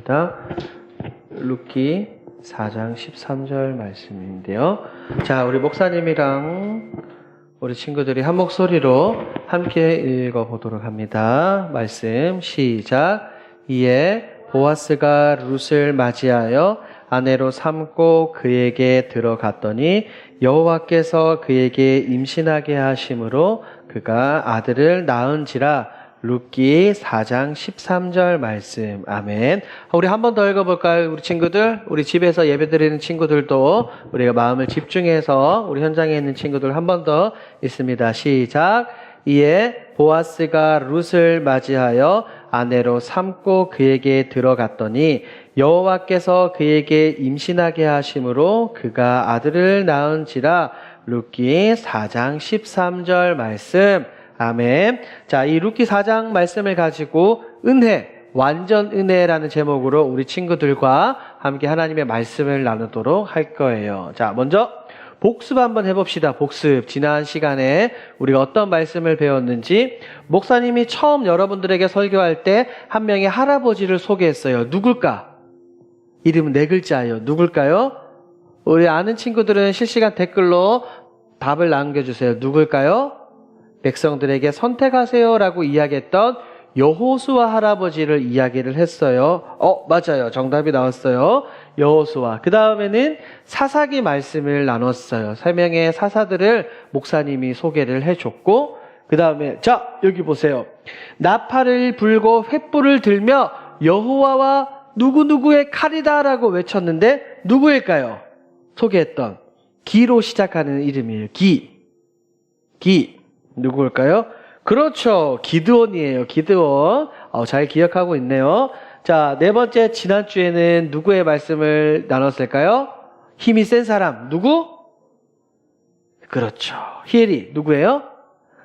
하겠습니다. 룻기 4장 13절 말씀인데요. 자, 우리 목사님이랑 우리 친구들이 한 목소리로 함께 읽어보도록 합니다. 말씀 시작. 이에 보아스가 룻을 맞이하여 아내로 삼고 그에게 들어갔더니 여호와께서 그에게 임신하게 하심으로 그가 아들을 낳은지라. 룻기 4장 13절 말씀. 아멘. 우리 한 번 더 읽어볼까요? 우리 친구들, 우리 집에서 예배드리는 친구들도 우리가 마음을 집중해서 우리 현장에 있는 친구들 한 번 더 읽습니다. 시작. 이에 보아스가 룻을 맞이하여 아내로 삼고 그에게 들어갔더니 여호와께서 그에게 임신하게 하심으로 그가 아들을 낳은지라. 룻기 4장 13절 말씀. 아멘. 자, 이 룻기 4장 말씀을 가지고 은혜, 완전 은혜라는 제목으로 우리 친구들과 함께 하나님의 말씀을 나누도록 할 거예요. 자, 먼저 복습 한번 해봅시다. 복습. 지난 시간에 우리가 어떤 말씀을 배웠는지, 목사님이 처음 여러분들에게 설교할 때 한 명의 할아버지를 소개했어요. 누굴까? 이름은 네 글자예요. 누굴까요? 우리 아는 친구들은 실시간 댓글로 답을 남겨주세요. 누굴까요? 백성들에게 선택하세요라고 이야기했던 여호수아 할아버지를 이야기를 했어요. 맞아요. 정답이 나왔어요. 여호수아. 그 다음에는 사사기 말씀을 나눴어요. 3명의 사사들을 목사님이 소개를 해줬고, 그 다음에 자, 여기 보세요. 나팔을 불고 횃불을 들며 여호와와 누구누구의 칼이다라고 외쳤는데 누구일까요? 소개했던 기로 시작하는 이름이에요. 기. 누구일까요? 그렇죠. 기드온이에요. 기드온. 잘 기억하고 있네요. 자, 네 번째, 지난주에는 누구의 말씀을 나눴을까요? 힘이 센 사람. 누구? 그렇죠. 히엘이. 누구예요?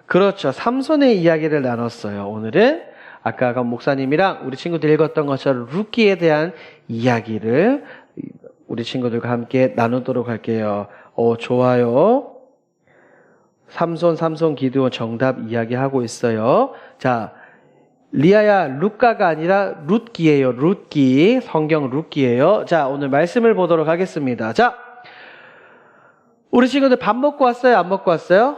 그렇죠. 삼손의 이야기를 나눴어요. 오늘은 아까 목사님이랑 우리 친구들 읽었던 것처럼 룻기에 대한 이야기를 우리 친구들과 함께 나누도록 할게요. 좋아요. 삼손 기드온 정답 이야기하고 있어요. 자, 리아야, 룻가가 아니라 룻기예요. 룻기. 성경 룻기예요. 자, 오늘 말씀을 보도록 하겠습니다. 자, 우리 친구들 밥 먹고 왔어요? 안 먹고 왔어요?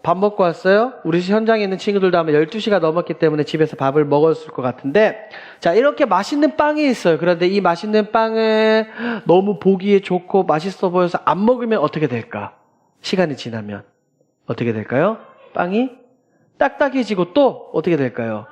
밥 먹고 왔어요? 우리 현장에 있는 친구들도 아마 12시가 넘었기 때문에 집에서 밥을 먹었을 것 같은데, 자, 이렇게 맛있는 빵이 있어요. 그런데 이 맛있는 빵을 너무 보기에 좋고 맛있어 보여서 안 먹으면 어떻게 될까? 시간이 지나면 어떻게 될까요? 빵이 딱딱해지고 또 어떻게 될까요?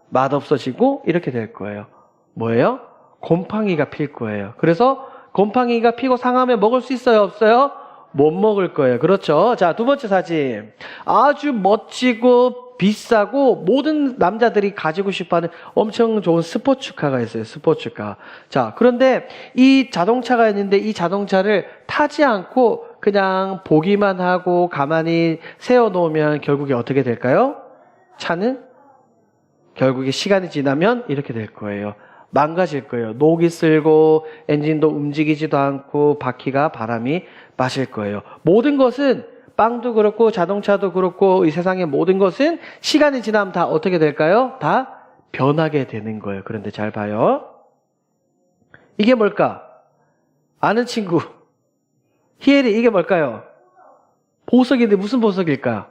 맛없어지고 이렇게 될 거예요. 뭐예요? 곰팡이가 필 거예요. 그래서 곰팡이가 피고 상하면 먹을 수 있어요? 없어요? 못 먹을 거예요. 그렇죠? 자, 두 번째 사진. 아주 멋지고 비싸고 모든 남자들이 가지고 싶어하는 엄청 좋은 스포츠카가 있어요. 스포츠카. 자, 그런데 이 자동차가 있는데 이 자동차를 타지 않고 그냥 보기만 하고 가만히 세워놓으면 결국에 어떻게 될까요? 차는 결국에 시간이 지나면 이렇게 될 거예요. 망가질 거예요. 녹이 슬고 엔진도 움직이지도 않고 바퀴가 바람이 마실 거예요. 모든 것은, 빵도 그렇고 자동차도 그렇고 이 세상의 모든 것은 시간이 지나면 다 어떻게 될까요? 다 변하게 되는 거예요. 그런데 잘 봐요. 이게 뭘까? 아는 친구 히엘이, 이게 뭘까요? 보석인데 무슨 보석일까?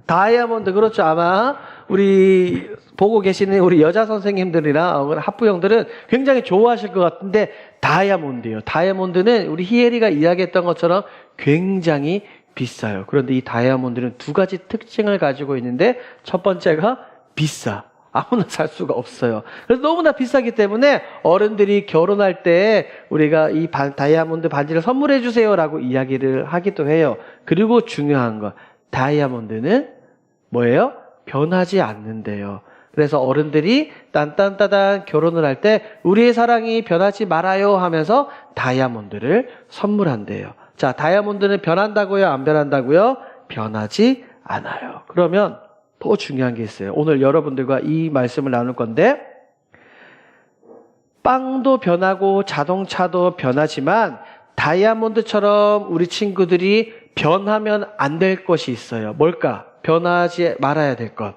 다이아몬드. 그렇죠. 아마 우리 보고 계시는 우리 여자 선생님들이나 학부형들은 굉장히 좋아하실 것 같은데, 다이아몬드예요. 다이아몬드는 우리 히엘이가 이야기했던 것처럼 굉장히 비싸요. 그런데 이 다이아몬드는 두 가지 특징을 가지고 있는데, 첫 번째가 비싸. 아무나 살 수가 없어요. 그래서 너무나 비싸기 때문에 어른들이 결혼할 때 우리가 이 다이아몬드 반지를 선물해 주세요라고 이야기를 하기도 해요. 그리고 중요한 거, 다이아몬드는 뭐예요? 변하지 않는데요. 그래서 어른들이 딴딴따단 결혼을 할 때 우리의 사랑이 변하지 말아요 하면서 다이아몬드를 선물한대요. 자, 다이아몬드는 변한다고요? 안 변한다고요? 변하지 않아요. 그러면 더 중요한 게 있어요. 오늘 여러분들과 이 말씀을 나눌 건데, 빵도 변하고 자동차도 변하지만 다이아몬드처럼 우리 친구들이 변하면 안 될 것이 있어요. 뭘까? 변하지 말아야 될 것.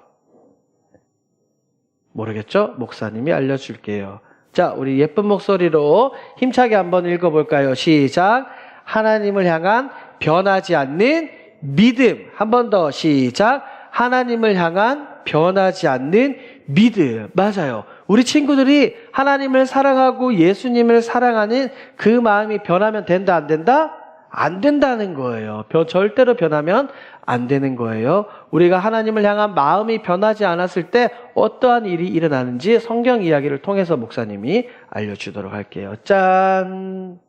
모르겠죠? 목사님이 알려줄게요. 자, 우리 예쁜 목소리로 힘차게 한번 읽어볼까요? 시작. 하나님을 향한 변하지 않는 믿음. 한 번 더 시작. 하나님을 향한 변하지 않는 믿음. 맞아요. 우리 친구들이 하나님을 사랑하고 예수님을 사랑하는 그 마음이 변하면 된다, 안 된다? 안 된다는 거예요. 절대로 변하면 안 되는 거예요. 우리가 하나님을 향한 마음이 변하지 않았을 때 어떠한 일이 일어나는지 성경 이야기를 통해서 목사님이 알려주도록 할게요. 짠!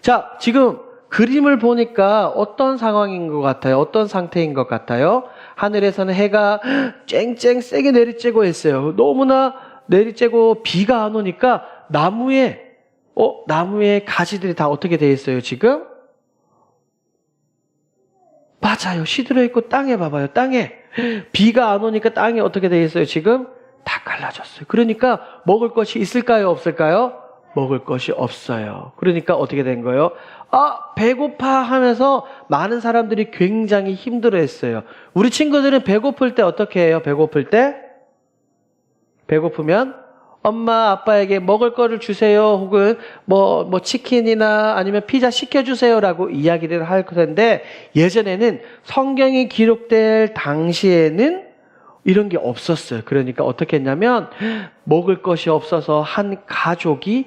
자, 지금 그림을 보니까 어떤 상황인 것 같아요? 어떤 상태인 것 같아요? 하늘에서는 해가 쨍쨍 세게 내리쬐고 있어요. 너무나 내리쬐고 비가 안 오니까 나무에 가지들이 다 어떻게 돼 있어요, 지금? 맞아요. 시들어 있고 땅에 봐봐요. 땅에. 비가 안 오니까 땅이 어떻게 돼 있어요, 지금? 다 갈라졌어요. 그러니까 먹을 것이 있을까요, 없을까요? 먹을 것이 없어요. 그러니까 어떻게 된 거예요? 배고파 하면서 많은 사람들이 굉장히 힘들어 했어요. 우리 친구들은 배고플 때 어떻게 해요? 배고플 때? 배고프면 엄마, 아빠에게 먹을 거를 주세요. 혹은 뭐 치킨이나 아니면 피자 시켜주세요라고 이야기를 할 텐데, 예전에는 성경이 기록될 당시에는 이런 게 없었어요. 그러니까 어떻게 했냐면 먹을 것이 없어서 한 가족이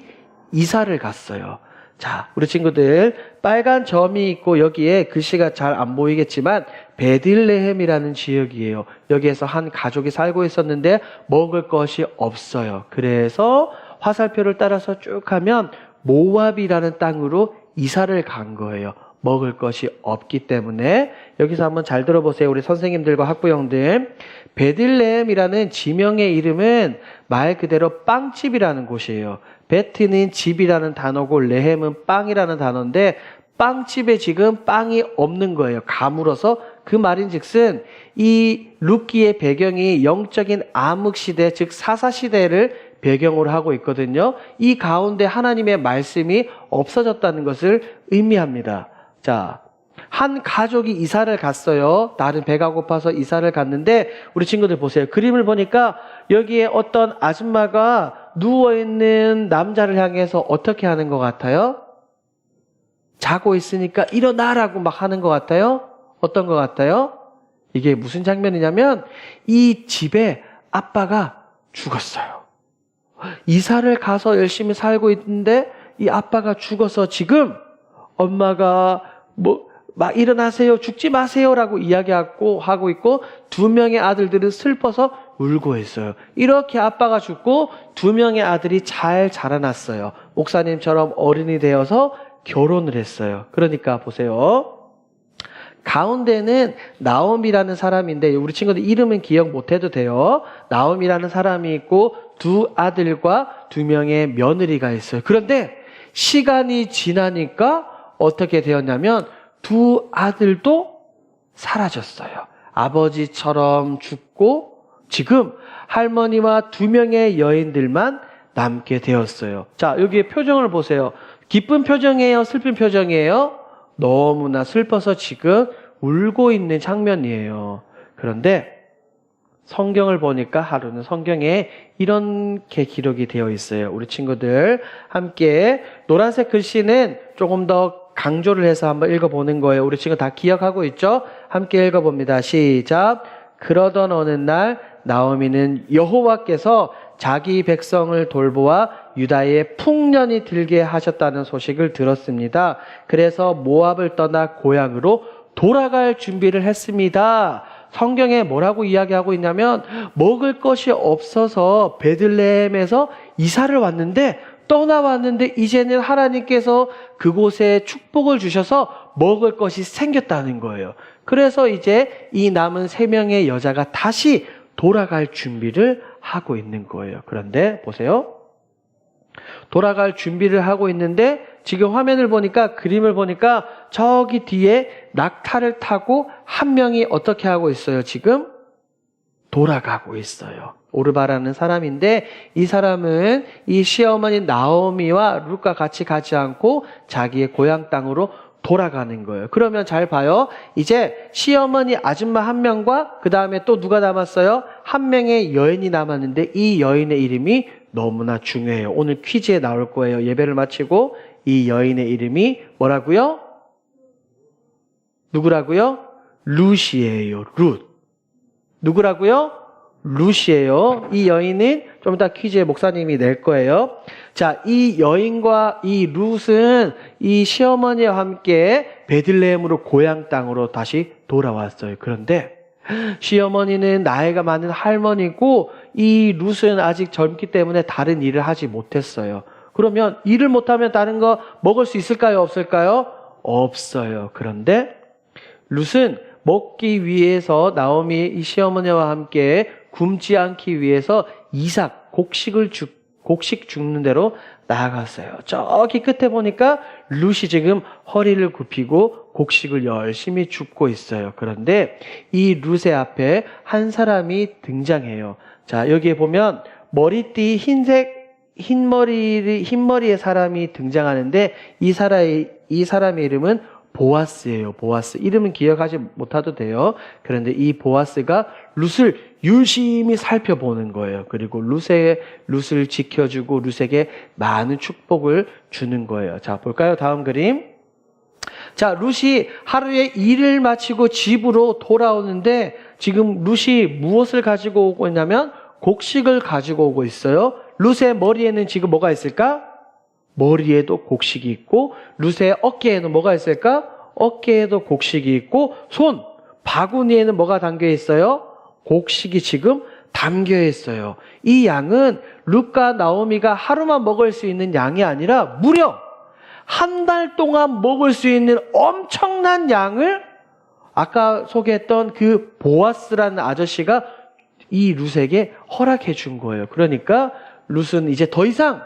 이사를 갔어요. 자, 우리 친구들 빨간 점이 있고 여기에 글씨가 잘 안 보이겠지만 베들레헴이라는 지역이에요. 여기에서 한 가족이 살고 있었는데 먹을 것이 없어요. 그래서 화살표를 따라서 쭉 가면 모압이라는 땅으로 이사를 간 거예요. 먹을 것이 없기 때문에. 여기서 한번 잘 들어보세요. 우리 선생님들과 학부형들. 베들레헴이라는 지명의 이름은 말 그대로 빵집이라는 곳이에요. 베트는 집이라는 단어고 레헴은 빵이라는 단어인데, 빵집에 지금 빵이 없는 거예요. 가물어서. 그 말인즉슨 이 룻기의 배경이 영적인 암흑시대, 즉 사사시대를 배경으로 하고 있거든요. 이 가운데 하나님의 말씀이 없어졌다는 것을 의미합니다. 자, 한 가족이 이사를 갔어요. 나는 배가 고파서 이사를 갔는데, 우리 친구들 보세요. 그림을 보니까 여기에 어떤 아줌마가 누워있는 남자를 향해서 어떻게 하는 것 같아요? 자고 있으니까 일어나라고 막 하는 것 같아요? 어떤 것 같아요? 이게 무슨 장면이냐면 이 집에 아빠가 죽었어요. 이사를 가서 열심히 살고 있는데 이 아빠가 죽어서 지금 엄마가 막 일어나세요, 죽지 마세요라고 하고 있고, 두 명의 아들들은 슬퍼서 울고 있어요. 이렇게 아빠가 죽고 두 명의 아들이 잘 자라났어요. 목사님처럼 어른이 되어서 결혼을 했어요. 그러니까 보세요. 가운데는 나옴이라는 사람인데, 우리 친구들 이름은 기억 못해도 돼요. 나옴이라는 사람이 있고 두 아들과 두 명의 며느리가 있어요. 그런데 시간이 지나니까 어떻게 되었냐면 두 아들도 사라졌어요. 아버지처럼 죽고 지금 할머니와 두 명의 여인들만 남게 되었어요. 자, 여기에 표정을 보세요. 기쁜 표정이에요? 슬픈 표정이에요? 너무나 슬퍼서 지금 울고 있는 장면이에요. 그런데 성경을 보니까 하루는 성경에 이렇게 기록이 되어 있어요. 우리 친구들 함께 노란색 글씨는 조금 더 강조를 해서 한번 읽어보는 거예요. 우리 친구 다 기억하고 있죠? 함께 읽어봅니다. 시작. 그러던 어느 날 나오미는 여호와께서 자기 백성을 돌보아 유다에 풍년이 들게 하셨다는 소식을 들었습니다. 그래서 모압을 떠나 고향으로 돌아갈 준비를 했습니다. 성경에 뭐라고 이야기하고 있냐면 먹을 것이 없어서 베들레헴에서 이사를 왔는데, 떠나왔는데 이제는 하나님께서 그곳에 축복을 주셔서 먹을 것이 생겼다는 거예요. 그래서 이제 이 남은 3명의 여자가 다시 돌아갈 준비를 하고 있는 거예요. 그런데 보세요. 돌아갈 준비를 하고 있는데 지금 화면을 보니까, 그림을 보니까 저기 뒤에 낙타를 타고 한 명이 어떻게 하고 있어요? 지금 돌아가고 있어요. 오르바라는 사람인데, 이 사람은 이 시어머니 나오미와 룻과 같이 가지 않고 자기의 고향 땅으로 돌아가는 거예요. 그러면 잘 봐요. 이제 시어머니 아줌마 한 명과 그 다음에 또 누가 남았어요? 한 명의 여인이 남았는데 이 여인의 이름이 너무나 중요해요. 오늘 퀴즈에 나올 거예요. 예배를 마치고 이 여인의 이름이 뭐라고요? 누구라고요? 룻이에요. 룻. 누구라고요? 룻이에요. 이 여인은 좀 이따 퀴즈에 목사님이 낼 거예요. 자, 이 여인과 이 룻은 이 시어머니와 함께 베들레헴으로 고향 땅으로 다시 돌아왔어요. 그런데 시어머니는 나이가 많은 할머니고 이 룻은 아직 젊기 때문에 다른 일을 하지 못했어요. 그러면 일을 못하면 다른 거 먹을 수 있을까요? 없을까요? 없어요. 그런데 룻은 먹기 위해서 나오미 이 시어머니와 함께 굶지 않기 위해서 이삭 곡식 줍는 대로 나아갔어요. 저기 끝에 보니까 룻이 지금 허리를 굽히고 곡식을 열심히 줍고 있어요. 그런데 이 룻의 앞에 한 사람이 등장해요. 자, 여기에 보면 머리띠 흰머리의 사람이 등장하는데 이 사람의 이름은 보아스예요. 보아스. 이름은 기억하지 못해도 돼요. 그런데 이 보아스가 룻을 유심히 살펴보는 거예요. 그리고 룻을 지켜주고 룻에게 많은 축복을 주는 거예요. 자, 볼까요? 다음 그림. 자, 룻이 하루에 일을 마치고 집으로 돌아오는데 지금 룻이 무엇을 가지고 오고 있냐면 곡식을 가지고 오고 있어요. 룻의 머리에는 지금 뭐가 있을까? 머리에도 곡식이 있고 룻의 어깨에는 뭐가 있을까? 어깨에도 곡식이 있고 바구니에는 뭐가 담겨 있어요? 곡식이 지금 담겨 있어요. 이 양은 룻과 나오미가 하루만 먹을 수 있는 양이 아니라 무려 한 달 동안 먹을 수 있는 엄청난 양을 아까 소개했던 그 보아스라는 아저씨가 이 룻에게 허락해 준 거예요. 그러니까 룻은 이제 더 이상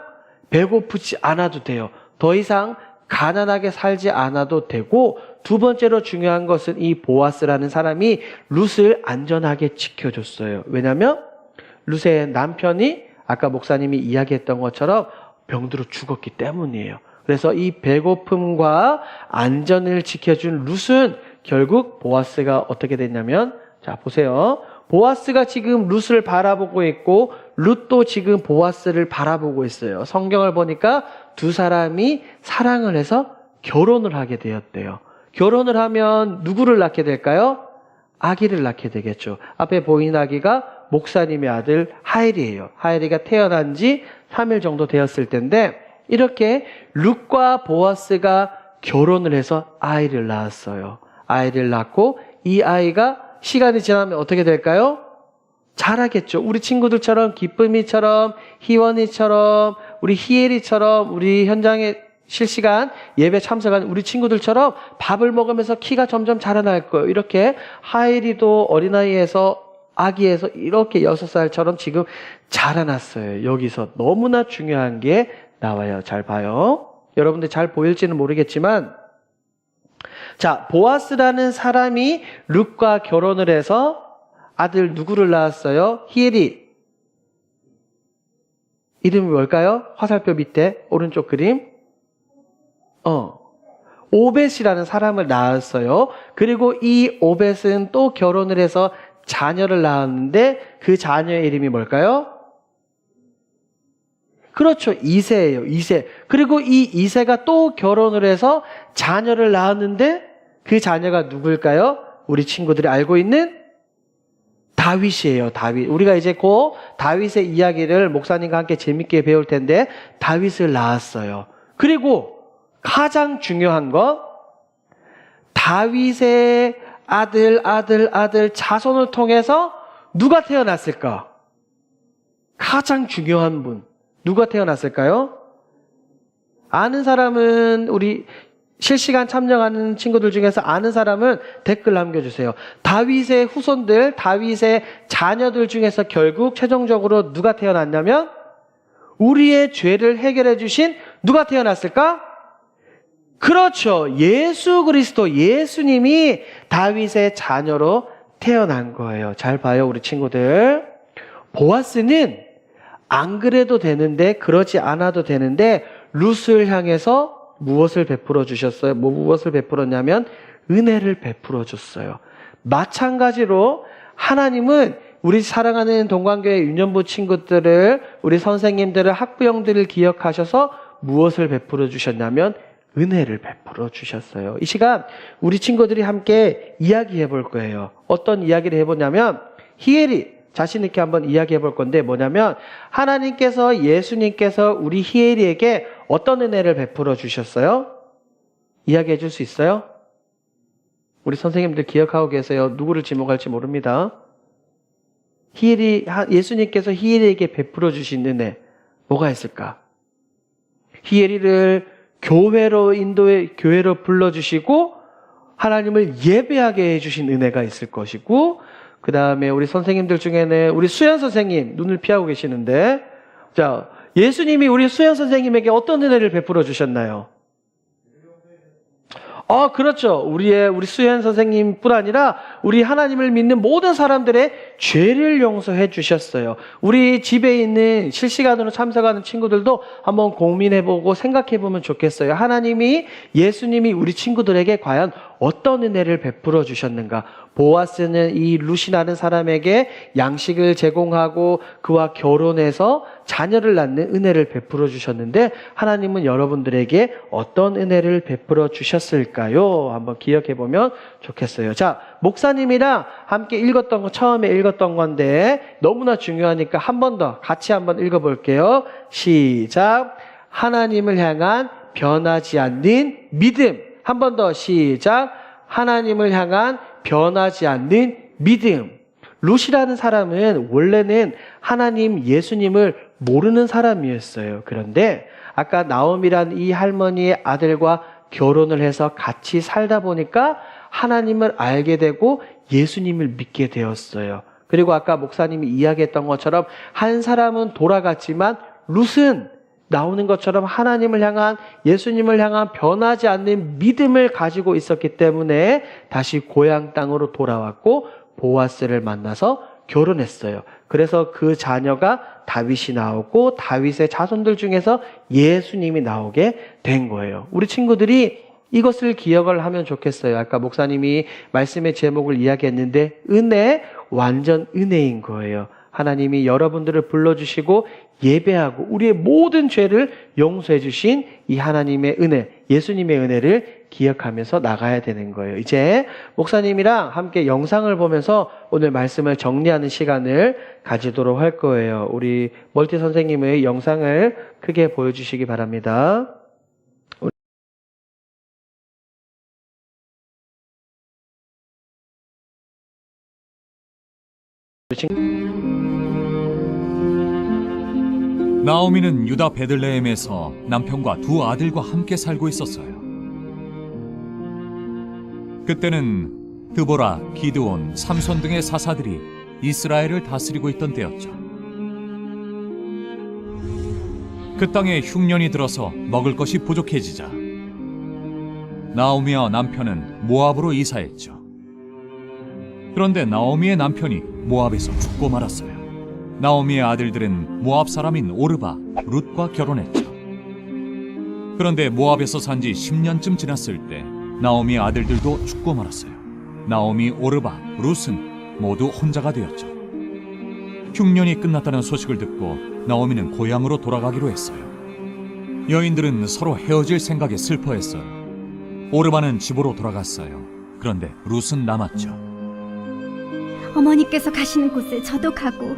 배고프지 않아도 돼요. 더 이상 가난하게 살지 않아도 되고 두 번째로 중요한 것은 이 보아스라는 사람이 룻을 안전하게 지켜줬어요. 왜냐하면 룻의 남편이 아까 목사님이 이야기했던 것처럼 병들어 죽었기 때문이에요. 그래서 이 배고픔과 안전을 지켜준 룻은 결국 보아스가 어떻게 됐냐면 자 보세요. 보아스가 지금 룻을 바라보고 있고 룻도 지금 보아스를 바라보고 있어요. 성경을 보니까 두 사람이 사랑을 해서 결혼을 하게 되었대요. 결혼을 하면 누구를 낳게 될까요? 아기를 낳게 되겠죠. 앞에 보이는 아기가 목사님의 아들 하엘이에요. 하엘이가 태어난 지 3일 정도 되었을 텐데 이렇게 룻과 보아스가 결혼을 해서 아이를 낳았어요. 아이를 낳고 이 아이가 시간이 지나면 어떻게 될까요? 자라겠죠. 우리 친구들처럼 기쁨이처럼 희원이처럼 우리 희엘이처럼 우리 현장에 실시간 예배 참석한 우리 친구들처럼 밥을 먹으면서 키가 점점 자라날 거예요. 이렇게 하엘이도 어린아이에서 아기에서 이렇게 6살처럼 지금 자라났어요. 여기서 너무나 중요한 게 나와요. 잘 봐요. 여러분들 잘 보일지는 모르겠지만 자, 보아스라는 사람이 룻과 결혼을 해서 아들 누구를 낳았어요? 히엘이. 이름이 뭘까요? 화살표 밑에 오른쪽 그림. 오벳이라는 사람을 낳았어요. 그리고 이 오벳은 또 결혼을 해서 자녀를 낳았는데 그 자녀의 이름이 뭘까요? 그렇죠. 이새예요. 이새. 그리고 이 이새가 또 결혼을 해서 자녀를 낳았는데 그 자녀가 누굴까요? 우리 친구들이 알고 있는 다윗이에요. 다윗. 우리가 이제 그 다윗의 이야기를 목사님과 함께 재밌게 배울 텐데 다윗을 낳았어요. 그리고 가장 중요한 거 다윗의 아들 자손을 통해서 누가 태어났을까? 가장 중요한 분. 누가 태어났을까요? 아는 사람은 우리 실시간 참여하는 친구들 중에서 아는 사람은 댓글 남겨주세요. 다윗의 후손들, 다윗의 자녀들 중에서 결국 최종적으로 누가 태어났냐면 우리의 죄를 해결해 주신 누가 태어났을까? 그렇죠. 예수 그리스도, 예수님이 다윗의 자녀로 태어난 거예요. 잘 봐요, 우리 친구들. 보아스는 안 그래도 되는데, 그러지 않아도 되는데 룻을 향해서 무엇을 베풀어 주셨어요? 무엇을 베풀었냐면 은혜를 베풀어 줬어요. 마찬가지로 하나님은 우리 사랑하는 동관교회 유년부 친구들을, 우리 선생님들을, 학부형들을 기억하셔서 무엇을 베풀어 주셨냐면 은혜를 베풀어 주셨어요. 이 시간 우리 친구들이 함께 이야기해 볼 거예요. 어떤 이야기를 해보냐면 히엘이 자신 있게 한번 이야기해 볼 건데 뭐냐면 하나님께서, 예수님께서 우리 히엘이에게 어떤 은혜를 베풀어 주셨어요? 이야기해 줄 수 있어요? 우리 선생님들 기억하고 계세요? 누구를 지목할지 모릅니다. 예수님께서 히엘이에게 베풀어 주신 은혜 뭐가 있을까? 히엘이를 교회로 불러주시고 하나님을 예배하게 해주신 은혜가 있을 것이고, 그 다음에 우리 선생님들 중에는 우리 수연 선생님 눈을 피하고 계시는데, 자, 예수님이 우리 수연 선생님에게 어떤 은혜를 베풀어 주셨나요? 그렇죠. 우리 수연 선생님뿐 아니라 우리 하나님을 믿는 모든 사람들의 죄를 용서해 주셨어요. 우리 집에 있는 실시간으로 참석하는 친구들도 한번 고민해보고 생각해보면 좋겠어요. 예수님이 우리 친구들에게 과연 어떤 은혜를 베풀어 주셨는가? 보아스는 이 룻이라는 사람에게 양식을 제공하고 그와 결혼해서 자녀를 낳는 은혜를 베풀어 주셨는데, 하나님은 여러분들에게 어떤 은혜를 베풀어 주셨을까요? 한번 기억해 보면 좋겠어요. 자, 목사님이랑 함께 처음에 읽었던 건데 너무나 중요하니까 한 번 더 같이 한번 읽어볼게요. 시작. 하나님을 향한 변하지 않는 믿음. 한 번 더 시작. 하나님을 향한 변하지 않는 믿음. 룻이라는 사람은 원래는 하나님, 예수님을 모르는 사람이었어요. 그런데 아까 나오미란 이 할머니의 아들과 결혼을 해서 같이 살다 보니까 하나님을 알게 되고 예수님을 믿게 되었어요. 그리고 아까 목사님이 이야기했던 것처럼 한 사람은 돌아갔지만 룻은 나오는 것처럼 하나님을 향한, 예수님을 향한 변하지 않는 믿음을 가지고 있었기 때문에 다시 고향 땅으로 돌아왔고 보아스를 만나서 결혼했어요. 그래서 그 자녀가 다윗이 나오고 다윗의 자손들 중에서 예수님이 나오게 된 거예요. 우리 친구들이 이것을 기억을 하면 좋겠어요. 아까 목사님이 말씀의 제목을 이야기했는데 완전 은혜인 거예요. 하나님이 여러분들을 불러주시고 예배하고 우리의 모든 죄를 용서해 주신 이 하나님의 은혜, 예수님의 은혜를 기억하면서 나가야 되는 거예요. 이제 목사님이랑 함께 영상을 보면서 오늘 말씀을 정리하는 시간을 가지도록 할 거예요. 우리 멀티 선생님의 영상을 크게 보여주시기 바랍니다. 나오미는 유다 베들레헴에서 남편과 두 아들과 함께 살고 있었어요. 그때는 드보라, 기드온, 삼손 등의 사사들이 이스라엘을 다스리고 있던 때였죠. 그 땅에 흉년이 들어서 먹을 것이 부족해지자 나오미와 남편은 모압으로 이사했죠. 그런데 나오미의 남편이 모압에서 죽고 말았어요. 나오미의 아들들은 모압 사람인 오르바, 룻과 결혼했죠. 그런데 모압에서 산 지 10년쯤 지났을 때 나오미의 아들들도 죽고 말았어요. 나오미, 오르바, 룻은 모두 혼자가 되었죠. 흉년이 끝났다는 소식을 듣고 나오미는 고향으로 돌아가기로 했어요. 여인들은 서로 헤어질 생각에 슬퍼했어요. 오르바는 집으로 돌아갔어요. 그런데 룻은 남았죠. 어머니께서 가시는 곳에 저도 가고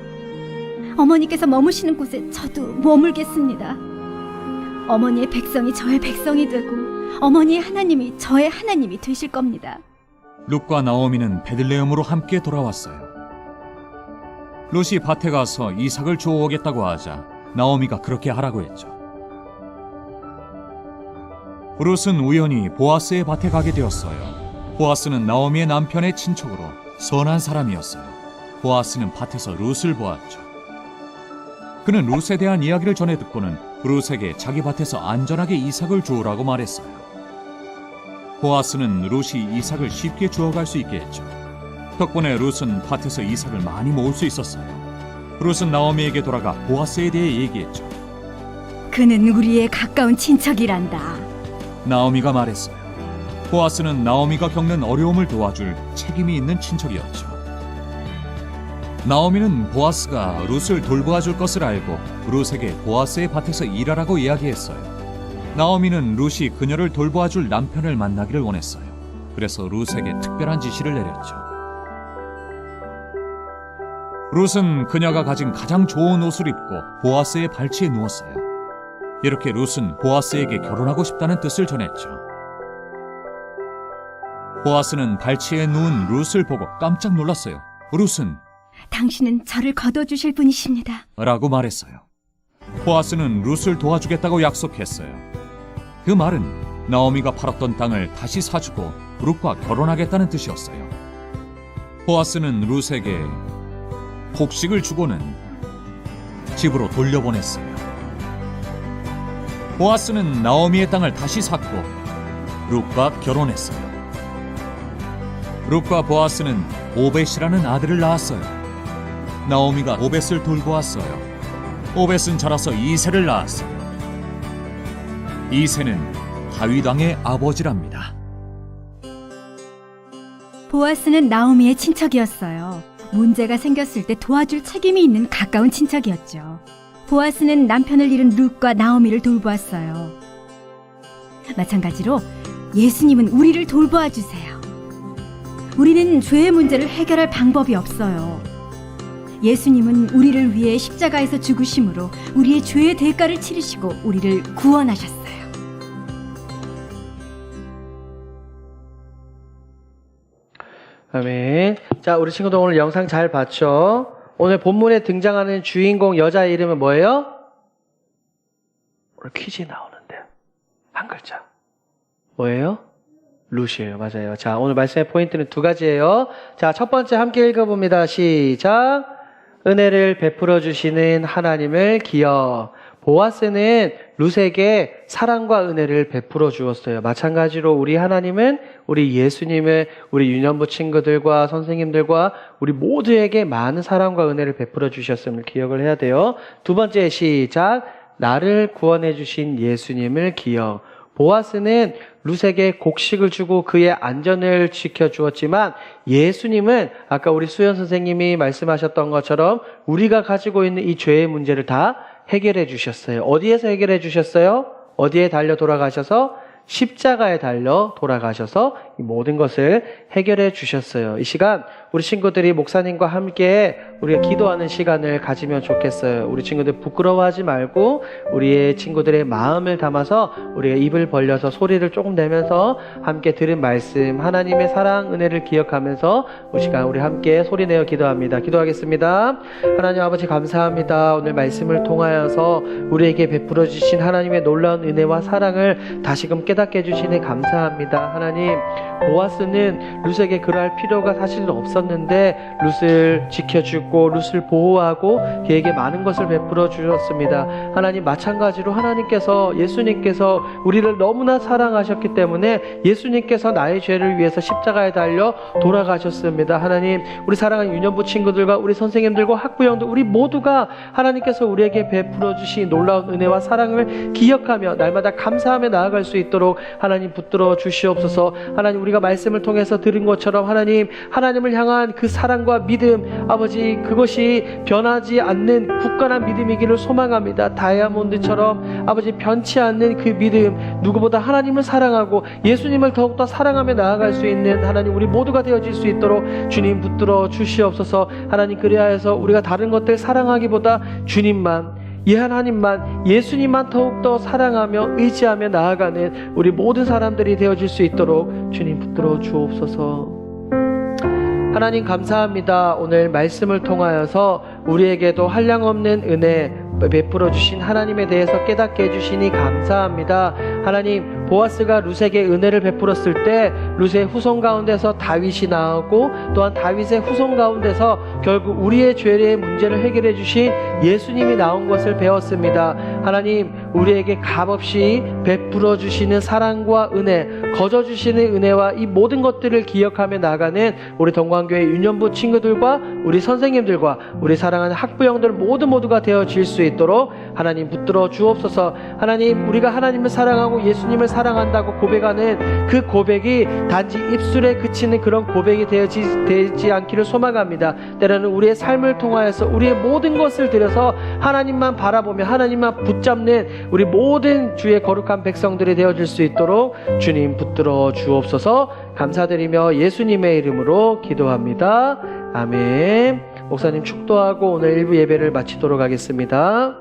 어머니께서 머무시는 곳에 저도 머물겠습니다. 어머니의 백성이 저의 백성이 되고 어머니의 하나님이 저의 하나님이 되실 겁니다. 룻과 나오미는 베들레헴으로 함께 돌아왔어요. 룻이 밭에 가서 이삭을 주워오겠다고 하자 나오미가 그렇게 하라고 했죠. 룻은 우연히 보아스의 밭에 가게 되었어요. 보아스는 나오미의 남편의 친척으로 선한 사람이었어요. 보아스는 밭에서 룻을 보았죠. 그는 룻에 대한 이야기를 전해 듣고는 룻에게 자기 밭에서 안전하게 이삭을 주우라고 말했어요. 보아스는 룻이 이삭을 쉽게 주워갈 수 있게 했죠. 덕분에 룻은 밭에서 이삭을 많이 모을 수 있었어요. 룻은 나오미에게 돌아가 보아스에 대해 얘기했죠. 그는 우리의 가까운 친척이란다. 나오미가 말했어요. 보아스는 나오미가 겪는 어려움을 도와줄 책임이 있는 친척이었죠. 나오미는 보아스가 룻을 돌보아줄 것을 알고 룻에게 보아스의 밭에서 일하라고 이야기했어요. 나오미는 룻이 그녀를 돌보아줄 남편을 만나기를 원했어요. 그래서 룻에게 특별한 지시를 내렸죠. 룻은 그녀가 가진 가장 좋은 옷을 입고 보아스의 발치에 누웠어요. 이렇게 룻은 보아스에게 결혼하고 싶다는 뜻을 전했죠. 보아스는 발치에 누운 룻을 보고 깜짝 놀랐어요. 룻은 당신은 저를 거둬주실 분이십니다. 라고 말했어요. 보아스는 룻을 도와주겠다고 약속했어요. 그 말은 나오미가 팔았던 땅을 다시 사주고 룻과 결혼하겠다는 뜻이었어요. 보아스는 룻에게 곡식을 주고는 집으로 돌려보냈어요. 보아스는 나오미의 땅을 다시 샀고 룻과 결혼했어요. 룻과 보아스는 오벳이라는 아들을 낳았어요. 나오미가 오벳을 돌보았어요. 오벳은 자라서 이새를 낳았어요. 이새는 다윗 왕의 아버지랍니다. 보아스는 나오미의 친척이었어요. 문제가 생겼을 때 도와줄 책임이 있는 가까운 친척이었죠. 보아스는 남편을 잃은 룻과 나오미를 돌보았어요. 마찬가지로 예수님은 우리를 돌보아 주세요. 우리는 죄의 문제를 해결할 방법이 없어요. 예수님은 우리를 위해 십자가에서 죽으심으로 우리의 죄의 대가를 치르시고 우리를 구원하셨어요. 아멘. 자, 우리 친구들 오늘 영상 잘 봤죠? 오늘 본문에 등장하는 주인공 여자 이름은 뭐예요? 오늘 퀴즈 나오는데 한 글자. 뭐예요? 룻이에요. 맞아요. 자, 오늘 말씀의 포인트는 두 가지예요. 자, 첫 번째 함께 읽어봅니다. 시작. 은혜를 베풀어 주시는 하나님을 기억. 보아스는 룻에게 사랑과 은혜를 베풀어 주었어요. 마찬가지로 우리 하나님은 우리 예수님을 우리 유년부 친구들과 선생님들과 우리 모두에게 많은 사랑과 은혜를 베풀어 주셨음을 기억을 해야 돼요. 두 번째 시작. 나를 구원해 주신 예수님을 기억. 보아스는 룻에게 곡식을 주고 그의 안전을 지켜주었지만 예수님은 아까 우리 수연 선생님이 말씀하셨던 것처럼 우리가 가지고 있는 이 죄의 문제를 다 해결해 주셨어요. 어디에서 해결해 주셨어요? 어디에 달려 돌아가셔서? 십자가에 달려 돌아가셔서 이 모든 것을 해결해 주셨어요. 이 시간 우리 친구들이 목사님과 함께 우리가 기도하는 시간을 가지면 좋겠어요. 우리 친구들 부끄러워하지 말고 우리의 친구들의 마음을 담아서 우리가 입을 벌려서 소리를 조금 내면서 함께 들은 말씀 하나님의 사랑 은혜를 기억하면서 이 시간 우리 함께 소리내어 기도합니다. 기도하겠습니다. 하나님 아버지 감사합니다. 오늘 말씀을 통하여서 우리에게 베풀어 주신 하나님의 놀라운 은혜와 사랑을 다시금 깨닫게 해주시니 감사합니다. 하나님, 보아스는 룻에게 그러할 필요가 사실은 없었는데 룻을 지켜주고 룻을 보호하고 그에게 많은 것을 베풀어 주셨습니다. 하나님, 마찬가지로 하나님께서 예수님께서 우리를 너무나 사랑하셨기 때문에 예수님께서 나의 죄를 위해서 십자가에 달려 돌아가셨습니다. 하나님, 우리 사랑하는 유년부 친구들과 우리 선생님들과 학부형들 우리 모두가 하나님께서 우리에게 베풀어 주신 놀라운 은혜와 사랑을 기억하며 날마다 감사하며 나아갈 수 있도록 하나님 붙들어 주시옵소서. 하나님, 우리가 말씀을 통해서 들은 것처럼 하나님을 향한 그 사랑과 믿음, 아버지, 그것이 변하지 않는 굳건한 믿음이기를 소망합니다. 다이아몬드처럼 아버지 변치 않는 그 믿음, 누구보다 하나님을 사랑하고 예수님을 더욱더 사랑하며 나아갈 수 있는 하나님 우리 모두가 되어질 수 있도록 주님 붙들어 주시옵소서. 하나님, 그리하여서 우리가 다른 것들 사랑하기보다 주님만, 이 하나님만, 예수님만 더욱더 사랑하며 의지하며 나아가는 우리 모든 사람들이 되어질 수 있도록 주님 붙들어 주옵소서. 하나님 감사합니다. 오늘 말씀을 통하여서 우리에게도 한량없는 은혜 베풀어 주신 하나님에 대해서 깨닫게 해주시니 감사합니다. 하나님, 보아스가 룻에게 은혜를 베풀었을 때 룻의 후손 가운데서 다윗이 나오고 또한 다윗의 후손 가운데서 결국 우리의 죄의 문제를 해결해 주신 예수님이 나온 것을 배웠습니다. 하나님, 우리에게 값없이 베풀어 주시는 사랑과 은혜, 거저 주시는 은혜와 이 모든 것들을 기억하며 나가는 우리 동관교회 유년부 친구들과 우리 선생님들과 우리 사랑하는 학부형들 모두가 되어질 수 있도록 하나님 붙들어 주옵소서. 하나님, 우리가 하나님을 사랑하고 예수님을 사랑한다고 고백하는 그 고백이 단지 입술에 그치는 그런 고백이 되지 않기를 소망합니다. 때로는 우리의 삶을 통하여서 우리의 모든 것을 들여서 하나님만 바라보며 하나님만 붙잡는 우리 모든 주의 거룩한 백성들이 되어질 수 있도록 주님 붙들어 주옵소서. 감사드리며 예수님의 이름으로 기도합니다. 아멘. 목사님 축도하고 오늘 1부 예배를 마치도록 하겠습니다.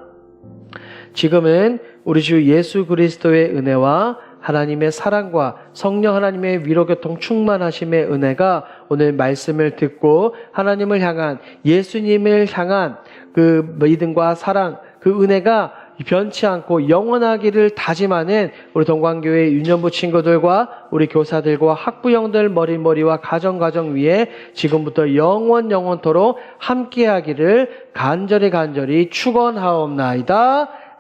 지금은 우리 주 예수 그리스도의 은혜와 하나님의 사랑과 성령 하나님의 위로교통 충만하심의 은혜가 오늘 말씀을 듣고 하나님을 향한, 예수님을 향한 그 믿음과 사랑, 그 은혜가 변치 않고 영원하기를 다짐하는 우리 동광교회 유년부 친구들과 우리 교사들과 학부형들 머리머리와 가정 위에 지금부터 영원토록 함께하기를 간절히 축원하옵나이다.